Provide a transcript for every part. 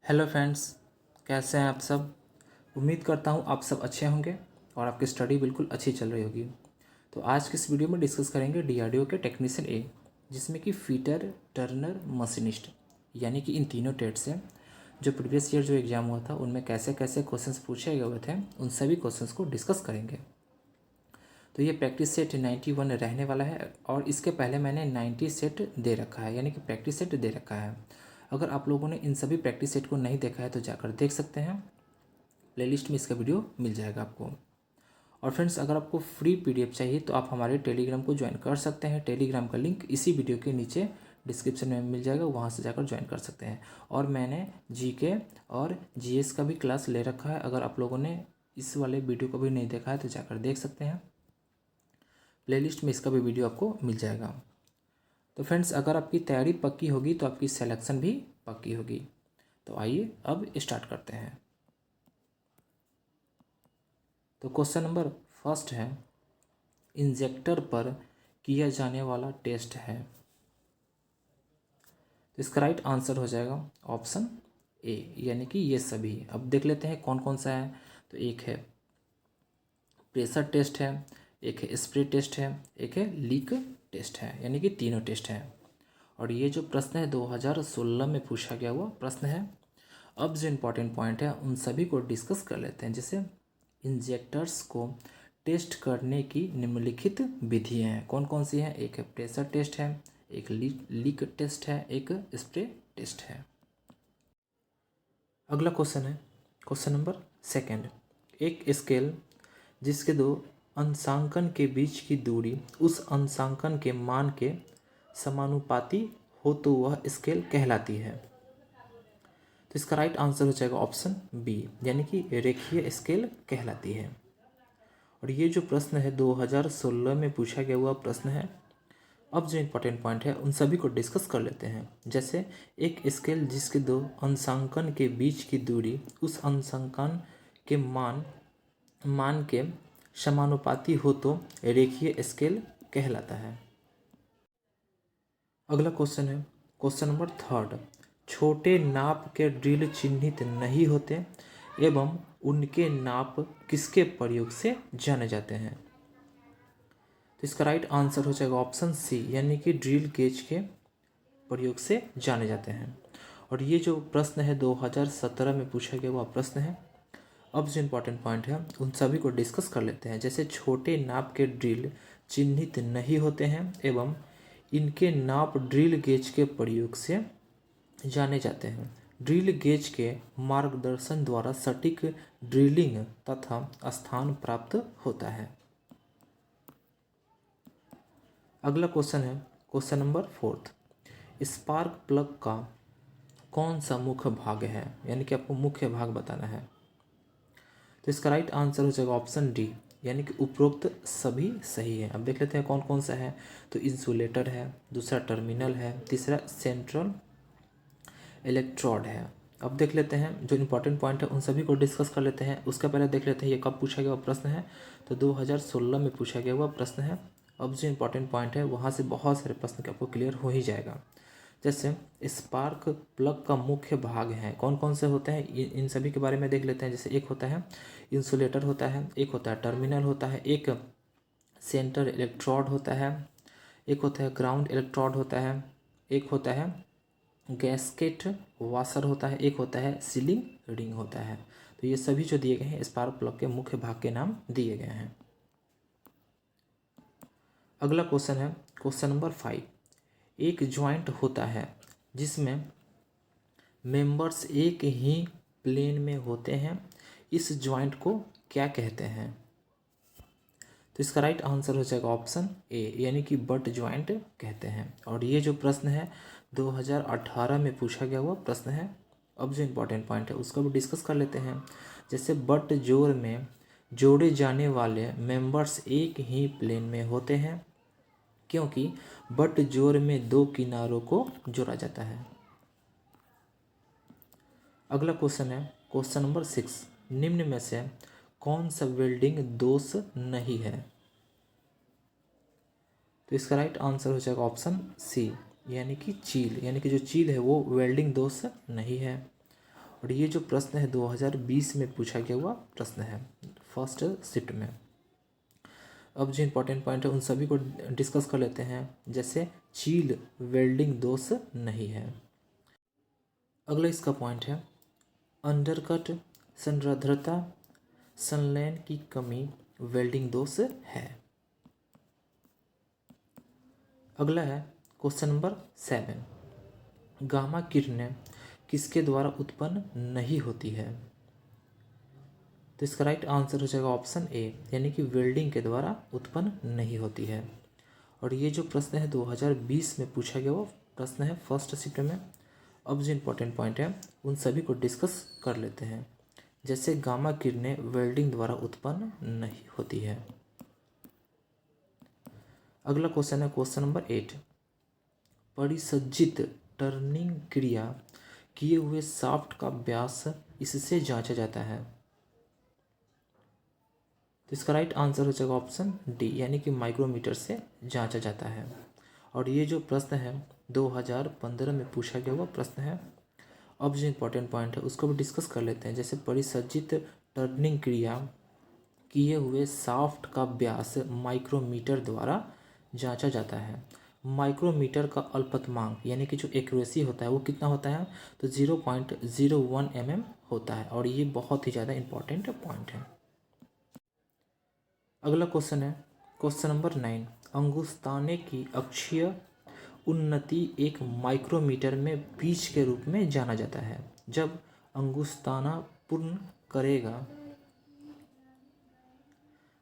Hello friends, कैसे हैं आप सब। उम्मीद करता हूँ आप सब अच्छे होंगे और आपकी स्टडी बिल्कुल अच्छी चल रही होगी। तो आज की इस वीडियो में डिस्कस करेंगे डीआरडीओ के टेक्नीशियन ए, जिसमें कि फीटर, टर्नर, मशीनिस्ट यानी कि इन तीनों ट्रेड से जो प्रीवियस ईयर जो एग्ज़ाम हुआ था उनमें कैसे कैसे क्वेश्चंस पूछे गए हुए थे, उन सभी क्वेश्चंस को डिस्कस करेंगे। तो ये प्रैक्टिस सेट 91 रहने वाला है और इसके पहले मैंने 90 सेट दे रखा है, यानी कि प्रैक्टिस सेट दे रखा है। अगर आप लोगों ने इन सभी प्रैक्टिस सेट को नहीं देखा है तो जाकर देख सकते हैं, प्लेलिस्ट में इसका वीडियो मिल जाएगा आपको। और फ्रेंड्स, अगर आपको फ्री पीडीएफ चाहिए तो आप हमारे टेलीग्राम को ज्वाइन कर सकते हैं। टेलीग्राम का लिंक इसी वीडियो के नीचे डिस्क्रिप्शन में मिल जाएगा, वहाँ से जाकर ज्वाइन कर सकते हैं। और मैंने जीके और जीएस का भी क्लास ले रखा है, अगर आप लोगों ने इस वाले वीडियो को भी नहीं देखा है तो जाकर देख सकते हैं। प्लेलिस्ट में इसका भी वीडियो आपको मिल जाएगा। तो फ्रेंड्स, अगर आपकी तैयारी पक्की होगी तो आपकी सिलेक्शन भी पक्की होगी। तो आइए अब स्टार्ट करते हैं। तो क्वेश्चन नंबर फर्स्ट है, इंजेक्टर पर किया जाने वाला टेस्ट है। तो इसका राइट आंसर हो जाएगा ऑप्शन ए, यानी कि ये सभी। अब देख लेते हैं कौन कौन सा है। तो एक है प्रेशर टेस्ट है, एक है स्प्रे टेस्ट है, एक है लीक टेस्ट है, यानी कि तीनों टेस्ट हैं। और ये जो प्रश्न है 2016 में पूछा गया हुआ प्रश्न है। अब जो इम्पोर्टेंट पॉइंट है उन सभी को डिस्कस कर लेते हैं। जैसे इंजेक्टर्स को टेस्ट करने की निम्नलिखित विधियाँ हैं, कौन कौन सी हैं। एक है प्रेशर टेस्ट है, एक लीक टेस्ट है, एक स्प्रे टेस्ट है। अगला क्वेश्चन है क्वेश्चन नंबर सेकंड, एक स्केल जिसके दो अंशांकन के बीच की दूरी उस अंशांकन के मान के समानुपाती हो तो वह स्केल कहलाती है। तो इसका राइट आंसर हो जाएगा ऑप्शन बी, यानी कि रेखीय स्केल कहलाती है। और ये जो प्रश्न है 2016 में पूछा गया हुआ प्रश्न है। अब जो इम्पोर्टेंट पॉइंट है उन सभी को डिस्कस कर लेते हैं। जैसे एक स्केल जिसके दो अंशांकन के बीच की दूरी उस अंशांकन के मान के समानुपाती हो तो रेखीय स्केल कहलाता है। अगला क्वेश्चन है क्वेश्चन नंबर थर्ड, छोटे नाप के ड्रिल चिन्हित नहीं होते एवं उनके नाप किसके प्रयोग से जाने जाते हैं। तो इसका राइट आंसर हो जाएगा ऑप्शन सी, यानी कि ड्रिल गेज के प्रयोग से जाने जाते हैं। और ये जो प्रश्न है 2017 में पूछा गया हुआ प्रश्न है। अब जो इम्पोर्टेंट पॉइंट है उन सभी को डिस्कस कर लेते हैं। जैसे छोटे नाप के ड्रिल चिन्हित नहीं होते हैं एवं इनके नाप ड्रिल गेज के प्रयोग से जाने जाते हैं। ड्रिल गेज के मार्गदर्शन द्वारा सटीक ड्रिलिंग तथा स्थान प्राप्त होता है। अगला क्वेश्चन है question number fourth, spark plug का कौन सा मुख्य भाग है, यानी कि आपको मुख्य भाग बताना है। तो इसका राइट आंसर हो जाएगा ऑप्शन डी, यानी कि उपरोक्त सभी सही है। अब देख लेते हैं कौन कौन सा है। तो इंसुलेटर है, दूसरा टर्मिनल है, तीसरा सेंट्रल इलेक्ट्रोड है। अब देख लेते हैं जो इंपॉर्टेंट पॉइंट है उन सभी को डिस्कस कर लेते हैं। उसका पहले देख लेते हैं ये कब पूछा गया प्रश्न है। तो 2016 में पूछा गया हुआ प्रश्न है। अब जो इंपॉर्टेंट पॉइंट है वहाँ से बहुत सारे प्रश्न आपको क्लियर हो ही जाएगा। जैसे स्पार्क प्लग का मुख्य भाग है, कौन कौन से होते हैं इन सभी के बारे में देख लेते हैं। जैसे एक होता है इंसुलेटर होता है, एक होता है टर्मिनल होता है, एक सेंटर इलेक्ट्रोड होता है, एक होता है ग्राउंड इलेक्ट्रोड होता है, एक होता है गैस्केट वाशर होता है, एक होता है सीलिंग रिंग होता है। तो ये सभी जो दिए गए हैं स्पार्क प्लग के मुख्य भाग के नाम दिए गए हैं। अगला क्वेश्चन है क्वेश्चन नंबर 5, एक जॉइंट होता है जिसमें मेंबर्स एक ही प्लेन में होते हैं, इस जॉइंट को क्या कहते हैं। तो इसका राइट आंसर हो जाएगा ऑप्शन ए, यानी कि बट जॉइंट कहते हैं। और ये जो प्रश्न है 2018 में पूछा गया हुआ प्रश्न है। अब जो इम्पोर्टेंट पॉइंट है उसको भी डिस्कस कर लेते हैं। जैसे बट जोड़ में जोड़े जाने वाले मेंबर्स एक ही प्लेन में होते हैं क्योंकि बट जोड़ में दो किनारों को जोड़ा जाता है। अगला क्वेश्चन है क्वेश्चन नंबर 6, निम्न में से कौन सा वेल्डिंग दोष नहीं है। तो इसका राइट आंसर हो जाएगा ऑप्शन सी, यानी कि चील, यानी कि जो चील है वो वेल्डिंग दोष नहीं है। और ये जो प्रश्न है 2020 में पूछा गया हुआ प्रश्न है फर्स्ट शिफ्ट में। अब जो इम्पोर्टेंट पॉइंट है उन सभी को डिस्कस कर लेते हैं। जैसे चील वेल्डिंग दोष नहीं है। अगला इसका पॉइंट है अंडरकट संरद्रता संलयन की कमी वेल्डिंग दोष है। अगला है क्वेश्चन नंबर 7, गामा किरणें किसके द्वारा उत्पन्न नहीं होती है। तो इसका राइट आंसर हो जाएगा ऑप्शन ए, यानी कि वेल्डिंग के द्वारा उत्पन्न नहीं होती है। और ये जो प्रश्न है 2020 में पूछा गया वो प्रश्न है फर्स्ट शिफ्ट में। अब जो इम्पोर्टेंट पॉइंट है उन सभी को डिस्कस कर लेते हैं। जैसे गामा किरणें वेल्डिंग द्वारा उत्पन्न नहीं होती है। अगला क्वेश्चन है क्वेश्चन नंबर 8, परिसज्जित टर्निंग क्रिया किए हुए शाफ्ट का व्यास इससे जांचा जाता है। तो इसका राइट आंसर हो जाएगा ऑप्शन डी, यानी कि माइक्रोमीटर से जांचा जाता है। और ये जो प्रश्न है 2015 में पूछा गया हुआ प्रश्न है। अब जो इम्पोर्टेंट पॉइंट है उसको भी डिस्कस कर लेते हैं। जैसे परिसज्जित टर्निंग क्रिया किए हुए शाफ्ट का व्यास माइक्रोमीटर द्वारा जांचा जाता है। माइक्रोमीटर का अल्पतमांक यानी कि जो एक्यूरेसी होता है वो कितना होता है, तो 0.01 mm होता है। और ये बहुत ही ज़्यादा इम्पॉर्टेंट पॉइंट है। अगला क्वेश्चन है क्वेश्चन नंबर 9, अंगुस्ताने की अक्षीय उन्नति एक माइक्रोमीटर में पिच के रूप में जाना जाता है। जब अंगुस्ताना पूर्ण करेगा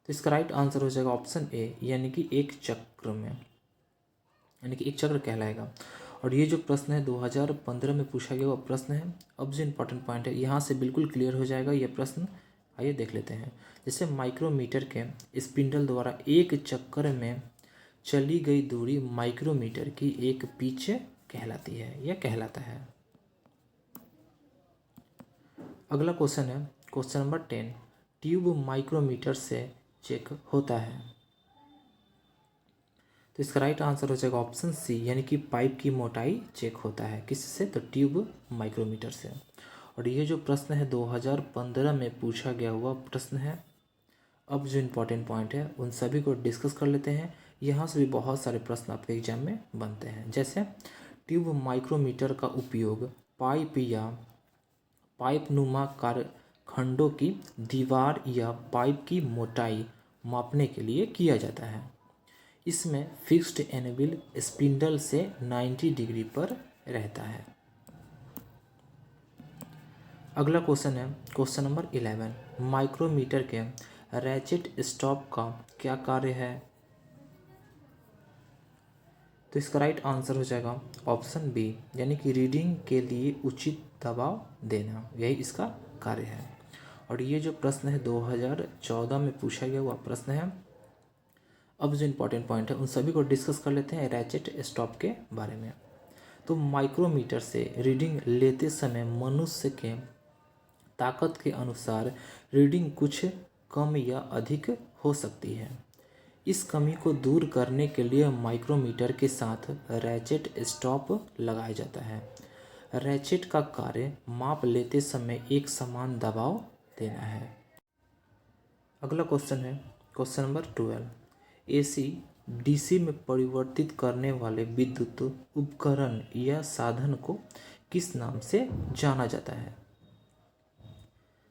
तो इसका राइट आंसर हो जाएगा ऑप्शन ए, यानी कि एक चक्र में, यानी कि एक चक्र कहलाएगा। और ये जो प्रश्न है 2015 में पूछा गया वो प्रश्न है। अब जो इम्पोर्टेंट पॉइंट है यहाँ से बिल्कुल क्लियर हो जाएगा ये प्रश्न। आइए देख लेते हैं। जैसे माइक्रोमीटर के स्पिंडल द्वारा एक चक्कर में चली गई दूरी माइक्रोमीटर की एक पिच कहलाती है या कहलाता है। अगला क्वेश्चन है क्वेश्चन नंबर 10, ट्यूब माइक्रोमीटर से चेक होता है। तो इसका राइट आंसर हो जाएगा ऑप्शन सी, यानी कि पाइप की मोटाई चेक होता है किससे, तो ट्यूब माइक्रोमीटर से। और ये जो प्रश्न है 2015 में पूछा गया हुआ प्रश्न है। अब जो इम्पोर्टेंट पॉइंट है उन सभी को डिस्कस कर लेते हैं। यहाँ से भी बहुत सारे प्रश्न आपके एग्जाम में बनते हैं। जैसे ट्यूब माइक्रोमीटर का उपयोग पाइप या पाइप नुमा खंडों की दीवार या पाइप की मोटाई मापने के लिए किया जाता है। इसमें फिक्स्ड एनेविल स्पिंडल से 90 डिग्री पर रहता है। अगला क्वेश्चन है क्वेश्चन नंबर 11, माइक्रोमीटर के रैचेट स्टॉप का क्या कार्य है। तो इसका राइट आंसर हो जाएगा ऑप्शन बी, यानी कि रीडिंग के लिए उचित दबाव देना, यही इसका कार्य है। और ये जो प्रश्न है 2014 में पूछा गया हुआ प्रश्न है। अब जो इम्पोर्टेंट पॉइंट है उन सभी को डिस्कस कर लेते हैं रैचेट स्टॉप के बारे में। तो माइक्रोमीटर से रीडिंग लेते समय मनुष्य के ताकत के अनुसार रीडिंग कुछ कम या अधिक हो सकती है। इस कमी को दूर करने के लिए माइक्रोमीटर के साथ रैचेट स्टॉप लगाया जाता है। रैचेट का कार्य माप लेते समय एक समान दबाव देना है। अगला क्वेश्चन है क्वेश्चन नंबर 12, एसी डीसी में परिवर्तित करने वाले विद्युत उपकरण या साधन को किस नाम से जाना जाता है।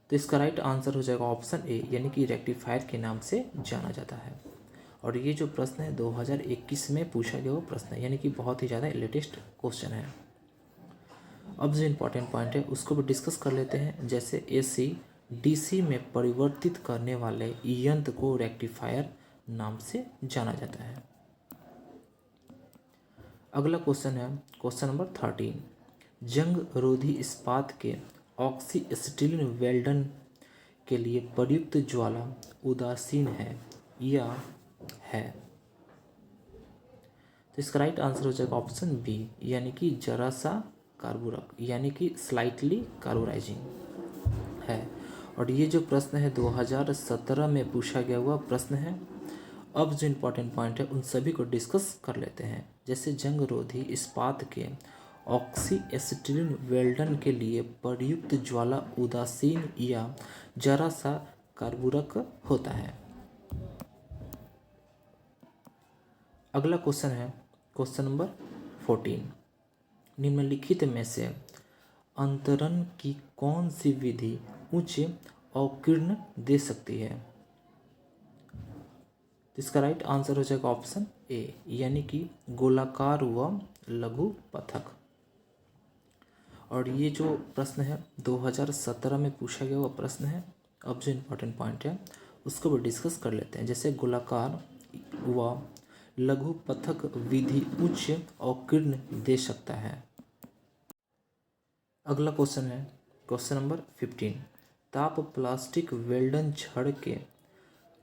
तो इसका राइट आंसर हो जाएगा ऑप्शन ए, यानी कि रेक्टिफायर के नाम से जाना जाता है। और ये जो प्रश्न है 2021 में पूछा गया वो प्रश्न है, यानी कि बहुत ही ज़्यादा लेटेस्ट क्वेश्चन है। अब जो इम्पोर्टेंट पॉइंट है उसको भी डिस्कस कर लेते हैं। जैसे एसी डीसी में परिवर्तित करने वाले यंत्र को रेक्टिफायर नाम से जाना जाता है। अगला क्वेश्चन है क्वेश्चन नंबर 13, जंग रोधी इस्पात के ऑक्सी स्टीलिन वेल्डन के लिए प्रयुक्त ज्वाला उदासीन है या है। तो इसका राइट आंसर हो जाएगा ऑप्शन बी, यानी कि जरा सा कार्बुरक, यानी कि स्लाइटली कार्बोराइजिंग है। और ये जो प्रश्न है 2017 में पूछा गया हुआ प्रश्न है। अब जो इम्पोर्टेंट पॉइंट है उन सभी को डिस्कस कर लेते हैं। जैसे जंग रोधी इस्पात के ऑक्सी एसिटिलीन वेल्डन के लिए प्रयुक्त ज्वाला उदासीन या जरा सा कार्बुरक होता है। अगला क्वेश्चन है क्वेश्चन नंबर 14। निम्नलिखित में से अंतरण की कौन सी विधि उच्च अवकीर्ण दे सकती है? इसका राइट आंसर हो जाएगा ऑप्शन ए, यानी कि गोलाकार व लघु पथक। और ये जो प्रश्न है 2017 में पूछा गया हुआ प्रश्न है। अब जो इम्पोर्टेंट पॉइंट है उसको भी डिस्कस कर लेते हैं। जैसे गोलाकार व लघु पथक विधि उच्च अवकीर्ण दे सकता है। अगला क्वेश्चन है क्वेश्चन नंबर 15। ताप प्लास्टिक वेल्डन छड़ के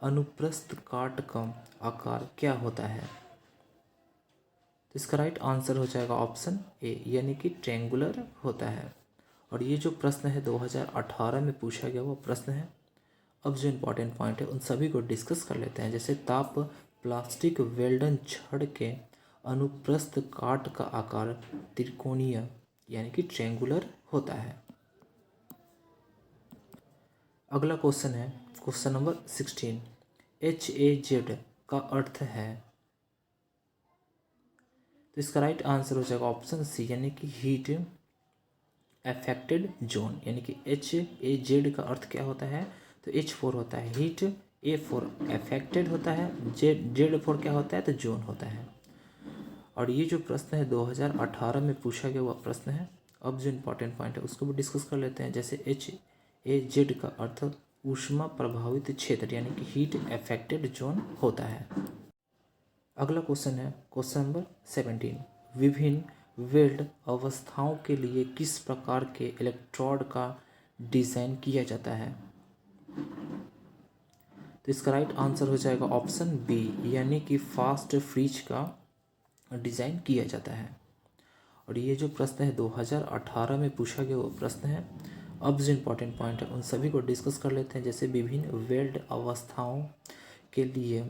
अनुप्रस्थ काट का आकार क्या होता है? तो इसका राइट आंसर हो जाएगा ऑप्शन ए, यानी कि ट्रेंगुलर होता है। और ये जो प्रश्न है 2018 में पूछा गया वो प्रश्न है। अब जो इम्पोर्टेंट पॉइंट है उन सभी को डिस्कस कर लेते हैं। जैसे ताप प्लास्टिक वेल्डन छड़ के अनुप्रस्थ काट का आकार त्रिकोणीय यानी कि ट्रेंगुलर होता है। अगला क्वेश्चन है क्वेश्चन नंबर 16। HAZ का अर्थ है? तो इसका राइट आंसर हो जाएगा ऑप्शन सी, यानी कि हीट अफेक्टेड जोन। यानी कि HAZ का अर्थ क्या होता है? तो H4 होता है हीट, A4 अफेक्टेड होता है, Z4 क्या होता है? तो जोन होता है। और ये जो प्रश्न है 2018 में पूछा गया हुआ प्रश्न है। अब जो इम्पोर्टेंट पॉइंट है उसको भी डिस्कस कर लेते हैं। जैसे HAZ का अर्थ ऊष्मा प्रभावित क्षेत्र यानी कि हीट अफेक्टेड जोन होता है। अगला क्वेश्चन है क्वेश्चन नंबर 17। विभिन्न वेल्ड अवस्थाओं के लिए किस प्रकार के इलेक्ट्रोड का डिज़ाइन किया जाता है? तो इसका राइट आंसर हो जाएगा ऑप्शन बी, यानी कि फास्ट फ्रीज का डिज़ाइन किया जाता है। और ये जो प्रश्न है 2018 में पूछा गया वो प्रश्न है। अब जो इम्पोर्टेंट पॉइंट है उन सभी को डिस्कस कर लेते हैं। जैसे विभिन्न वेल्ड अवस्थाओं के लिए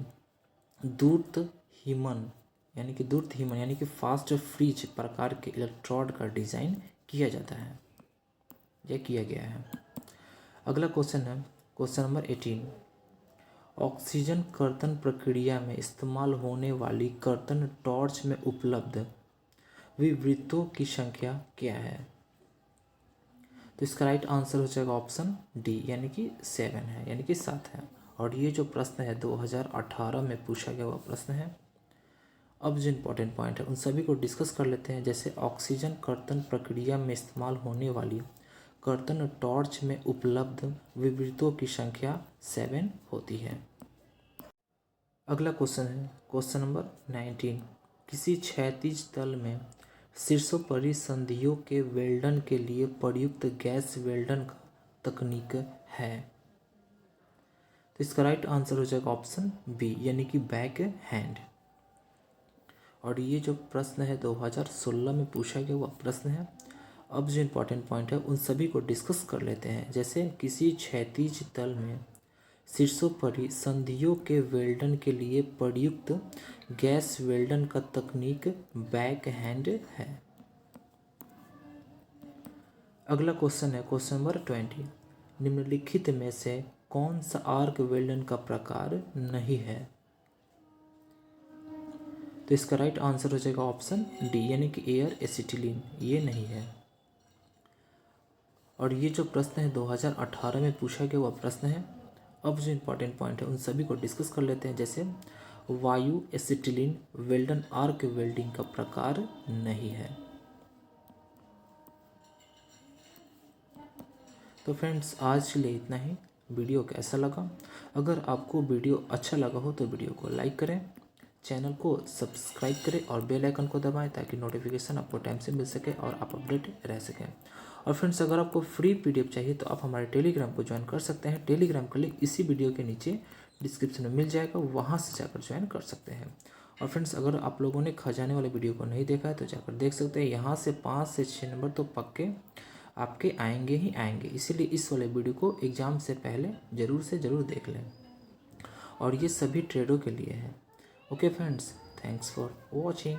दूरत्व हीमन यानी कि फास्ट फ्रीज प्रकार के इलेक्ट्रोड का डिज़ाइन किया जाता है या किया गया है। अगला क्वेश्चन है क्वेश्चन नंबर 18। ऑक्सीजन कर्तन प्रक्रिया में इस्तेमाल होने वाली कर्तन टॉर्च में उपलब्ध विवृतों की संख्या क्या है? तो इसका राइट आंसर हो जाएगा ऑप्शन डी, यानी कि 7 है, यानी कि 7 है। और ये जो प्रश्न है 2018 में पूछा गया हुआ प्रश्न है। अब जो इम्पोर्टेंट पॉइंट है उन सभी को डिस्कस कर लेते हैं। जैसे ऑक्सीजन कर्तन प्रक्रिया में इस्तेमाल होने वाली कर्तन टॉर्च में उपलब्ध विवृतों की संख्या 7 होती है। अगला क्वेश्चन है क्वेश्चन नंबर 19। किसी क्षैतिज तल में शीर्षोपरि संधियों के वेल्डन के लिए प्रयुक्त गैस वेल्डन का तकनीक है? तो इसका राइट आंसर हो जाएगा ऑप्शन बी, यानी कि बैक हैंड। और ये जो प्रश्न है 2016 में पूछा गया हुआ प्रश्न है। अब जो इम्पोर्टेंट पॉइंट है उन सभी को डिस्कस कर लेते हैं। जैसे किसी क्षैतिज तल में शीर्षोपरि संधियों के वेल्डन के लिए प्रयुक्त गैस वेल्डन का तकनीक बैक हैंड है। अगला क्वेश्चन है क्वेश्चन नंबर 20। निम्नलिखित में से कौन सा आर्क वेल्डन का प्रकार नहीं है? तो इसका राइट आंसर हो जाएगा ऑप्शन डी, यानी कि एयर एसिटिलीन, ये नहीं है। और ये जो प्रश्न है 2018 में पूछा गया हुआ प्रश्न है। अब जो इम्पोर्टेंट पॉइंट है उन सभी को डिस्कस कर लेते हैं। जैसे वायु एसिटिलीन वेल्डन आर्क वेल्डिंग का प्रकार नहीं है। तो फ्रेंड्स आज के लिए इतना ही। वीडियो कैसा लगा? अगर आपको वीडियो अच्छा लगा हो तो वीडियो को लाइक करें, चैनल को सब्सक्राइब करें और बेल आइकन को दबाएं ताकि नोटिफिकेशन आपको टाइम से मिल सके और आप अपडेट रह सकें। और फ्रेंड्स अगर आपको फ्री पीडीएफ चाहिए तो आप हमारे टेलीग्राम को ज्वाइन कर सकते हैं। टेलीग्राम का लिंक इसी वीडियो के नीचे डिस्क्रिप्शन में मिल जाएगा, वहाँ से जाकर ज्वाइन कर सकते हैं। और फ्रेंड्स अगर आप लोगों ने खजाने वाले वीडियो को नहीं देखा है तो जाकर देख सकते हैं। यहाँ से 5 से 6 नंबर तो पक्के आपके आएंगे ही आएंगे, इसीलिए इस वाले वीडियो को एग्ज़ाम से पहले ज़रूर से ज़रूर देख लें। और ये सभी ट्रेडों के लिए है। Okay friends, thanks for watching.